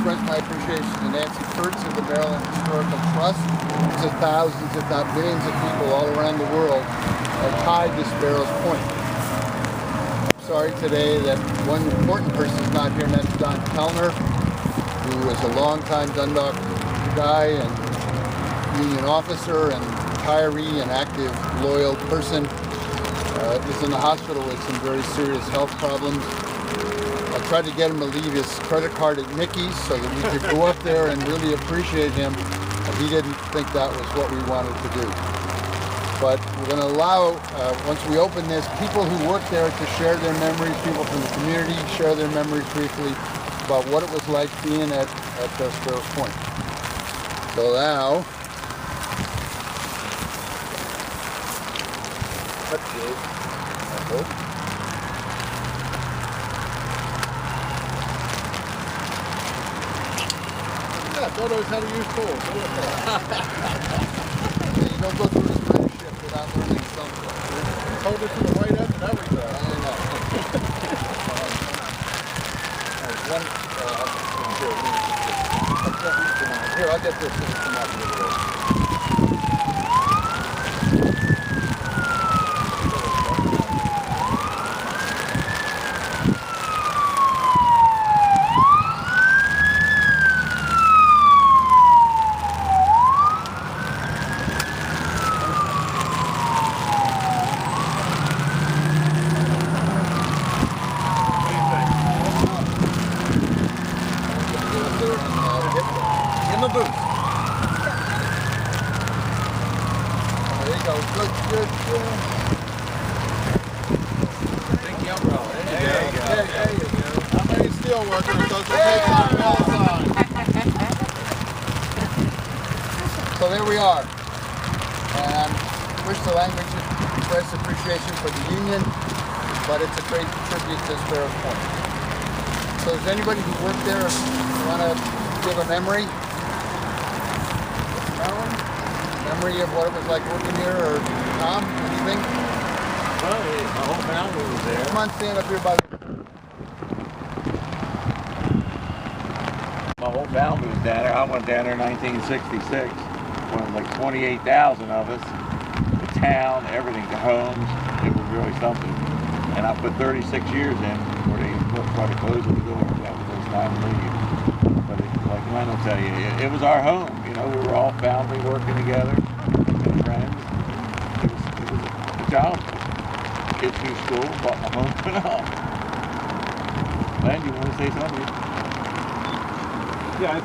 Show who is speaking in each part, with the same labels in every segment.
Speaker 1: express my appreciation to Nancy Kurtz of the Maryland Historical Trust, to thousands, if not millions of people all around the world are tied to Sparrows Point. I'm sorry today that one important person is not here, and that's Don Kellner, who is a longtime Dundalk guy and union officer and retiree and active, loyal person. Is in the hospital with some very serious health problems. I tried to get him to leave his credit card at Mickey's so that we could go up there and really appreciate him. And he didn't think that was what we wanted to do. But we're going to allow, once we open this, people who work there to share their memories, people from the community share their memories briefly about what it was like being at Sparrows Point. So now, I hope. Yeah, God knows how to use tools. You don't go through this apprenticeship without learning something. Hold it to the right end and everything. I know. Here, I'll get this so we come out of the way. So there we are, and I wish the language would express appreciation for the Union, but it's a great tribute to Sparrows Point. So does anybody who worked there want to give a memory? Memory of what it was like working here, or Tom, what do you think?
Speaker 2: Well, my whole family was there.
Speaker 1: Come on, stand up here by the...
Speaker 2: My whole family was down there. I went down there in 1966. When like 28,000 of us, the town, everything, the homes, it was really something. And I put 36 years in before they started closing the door. That was those time to leave. But like Glenn will tell you, it was our home. You know, we were all family working together, and friends. It was a job. Kids through school, bought my home and all. Glenn, you want to say something?
Speaker 3: Yeah, I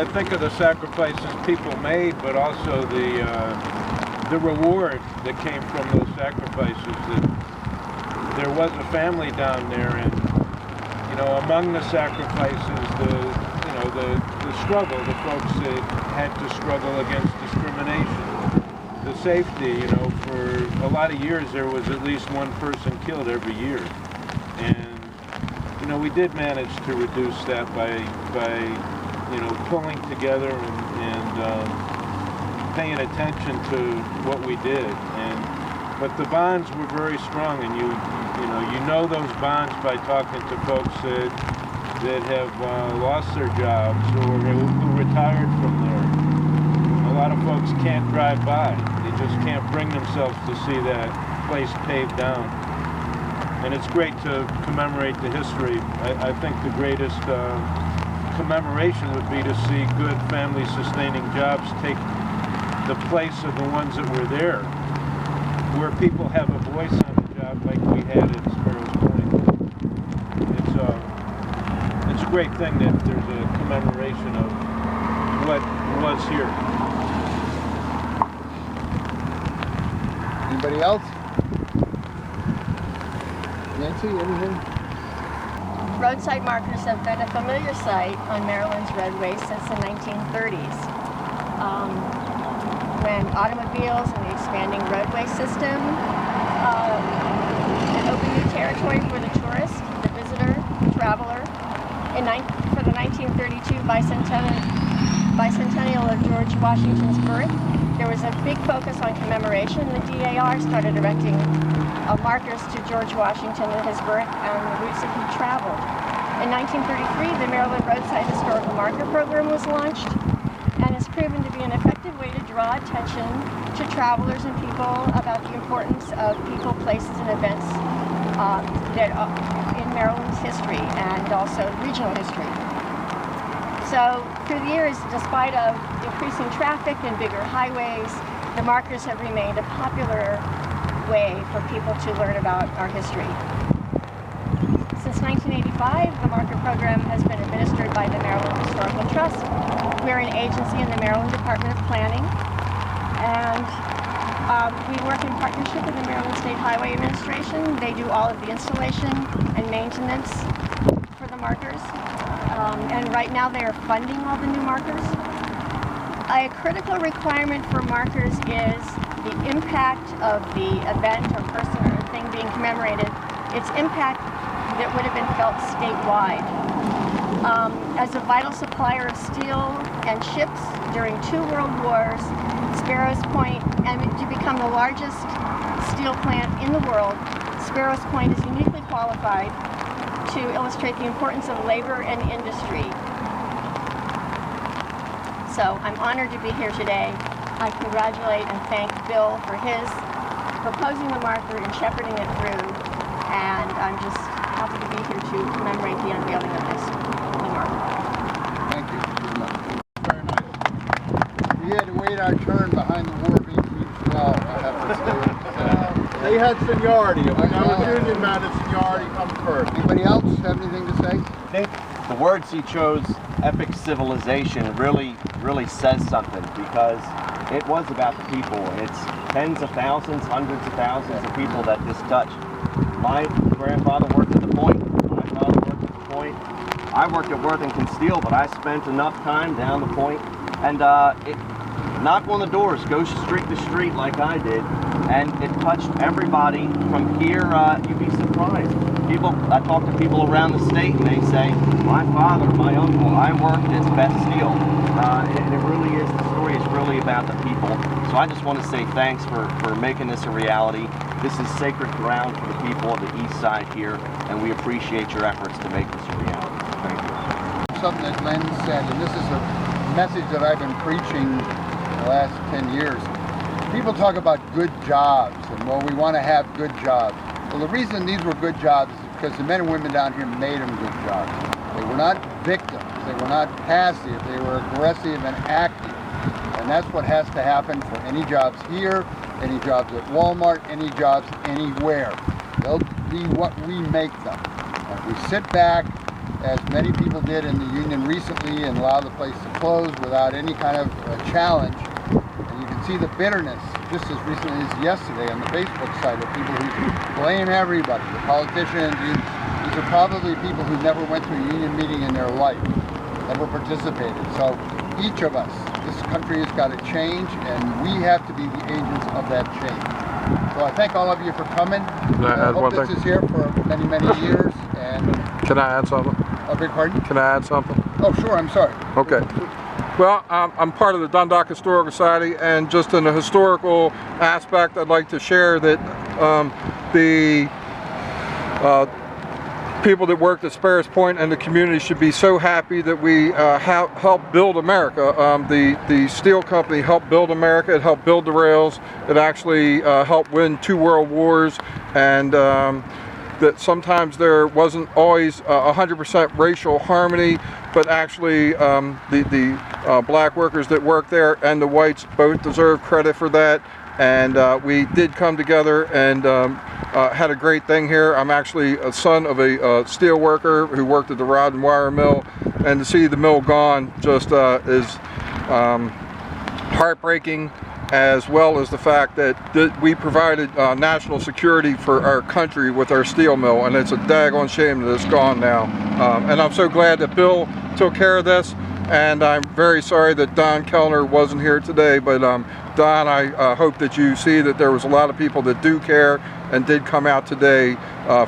Speaker 3: think of the sacrifices people made, but also the reward that came from those sacrifices. That there was a family down there, and you know, among the sacrifices, the struggle, the folks that had to struggle against discrimination, the safety. You know, for a lot of years there was at least one person killed every year, and you know, we did manage to reduce that by you know, pulling together and paying attention to what we did. But the bonds were very strong, and you know those bonds by talking to folks that have lost their jobs or who retired from there. A lot of folks can't drive by; they just can't bring themselves to see that place paved down. And it's great to commemorate the history. I think the greatest commemoration would be to see good family-sustaining jobs take the place of the ones that were there, where people have a voice on the job like we had at Sparrows Point. It's a great thing that there's a commemoration of what was here.
Speaker 1: Anybody else? Nancy, anything?
Speaker 4: Roadside markers have been a familiar sight on Maryland's roadways since the 1930s. When automobiles and the expanding roadway system opened new territory for the tourist, the visitor, the traveler. For the 1932 bicentennial of George Washington's birth, there was a big focus on commemoration. The DAR started erecting markers to George Washington and his birth and the routes that he traveled. In 1933, the Maryland Roadside Historical Marker Program was launched and has proven to be an effective way to draw attention to travelers and people about the importance of people, places, and events in Maryland's history and also regional history. So through the years, despite of increasing traffic and bigger highways, the markers have remained a popular way for people to learn about our history. Since 1985, the marker program has been administered by the Maryland Historical Trust. We're an agency in the Maryland Department of Planning, and we work in partnership with the Maryland State Highway Administration. They do all of the installation and maintenance for the markers, and right now they are funding all the new markers. A critical requirement for markers is the impact of the event or person or thing being commemorated, its impact that would have been felt statewide. As a vital supplier of steel and ships during 2 world wars, Sparrows Point, and to become the largest steel plant in the world, Sparrows Point is uniquely qualified to illustrate the importance of labor and industry. So I'm honored to be here today. I congratulate and thank Bill for his proposing the marker and shepherding it through, and I'm just happy to be here to commemorate the unveiling of the marker.
Speaker 1: Thank you very much. Very nice. We had to wait our turn behind the war being as well, I have to say.
Speaker 5: They had seniority. When I was union man, the seniority comes first.
Speaker 1: Anybody else have anything to say?
Speaker 6: The words he chose, epic civilization, really says something, because it was about the people. It's tens of thousands, hundreds of thousands of people that this touched. My grandfather worked at the Point. My father worked at the Point. I worked at Worthington Steel, but I spent enough time down the Point. And knock on the doors, go street to street like I did, and it touched everybody from here. You'd be surprised. I talk to people around the state, and they say, my father, my uncle, I worked at Beth Steel. And it really is, the story is really about the people. So I just want to say thanks for making this a reality. This is sacred ground for the people of the east side here, and we appreciate your efforts to make this a reality. Thank you.
Speaker 1: Something that Len said, and this is a message that I've been preaching the last 10 years. People talk about good jobs, and well, we want to have good jobs. Well, the reason these were good jobs is because the men and women down here made them good jobs. They were not victims, they were not passive, they were aggressive and active. And that's what has to happen for any jobs here, any jobs at Walmart, any jobs anywhere. They'll be what we make them. If we sit back, as many people did in the union recently, and allow the place to close without any kind of challenge, and you can see the bitterness just as recently as yesterday on the Facebook site of people who blame everybody, the politicians. These are probably people who never went to a union meeting in their life, never participated. So each of us, this country has got to change, and we have to be the agents of that change. So I thank all of you for coming.
Speaker 5: Can I add one thing?
Speaker 1: This is here for many, many years. And
Speaker 5: Can I add something?
Speaker 1: I beg pardon?
Speaker 5: Can I add something?
Speaker 1: Oh, sure. I'm sorry.
Speaker 5: Okay. Well, I'm part of the Dundalk Historical Society, and just in the historical aspect, I'd like to share that the people that worked at Sparrows Point and the community should be so happy that we helped build America. The steel company helped build America. It helped build the rails. It actually helped win 2 world wars, and that sometimes there wasn't always 100% racial harmony, but actually the black workers that worked there and the whites both deserve credit for that. And we did come together and had a great thing here. I'm actually a son of a steel worker who worked at the rod and wire mill, and to see the mill gone just is heartbreaking, as well as the fact that we provided national security for our country with our steel mill, and it's a daggone shame that it's gone now. And I'm so glad that Bill took care of this, and I'm very sorry that Don Kellner wasn't here today, but Don, I hope that you see that there was a lot of people that do care and did come out today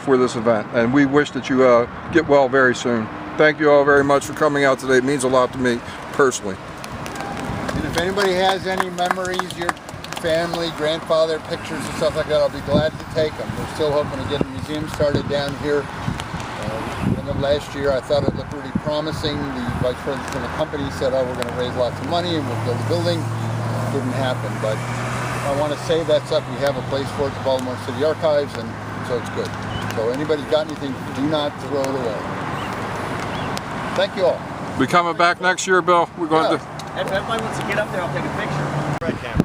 Speaker 5: for this event, and we wish that you get well very soon. Thank you all very much for coming out today. It means a lot to me personally.
Speaker 1: And if anybody has any memories, your family, grandfather, pictures and stuff like that, I'll be glad to take them. We're still hoping to get a museum started down here. End of last year, I thought it looked really promising. The vice president from the company said, oh, we're going to raise lots of money and we'll build a building. Didn't happen, but I want to say that's up. We have a place for it, the Baltimore City Archives, and so it's good. So anybody got anything, do not throw it away. Thank you all.
Speaker 5: Be coming back next year, Bill. We're going to.
Speaker 6: If everybody wants to get up there, I'll take a picture. Right, camera.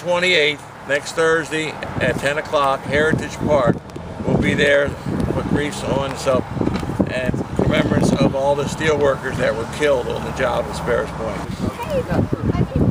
Speaker 2: 28th, next Thursday at 10 o'clock, Heritage Park. We'll be there with wreaths on and remembrance of all the steel workers that were killed on the job at Sparrows Point.
Speaker 4: Hey,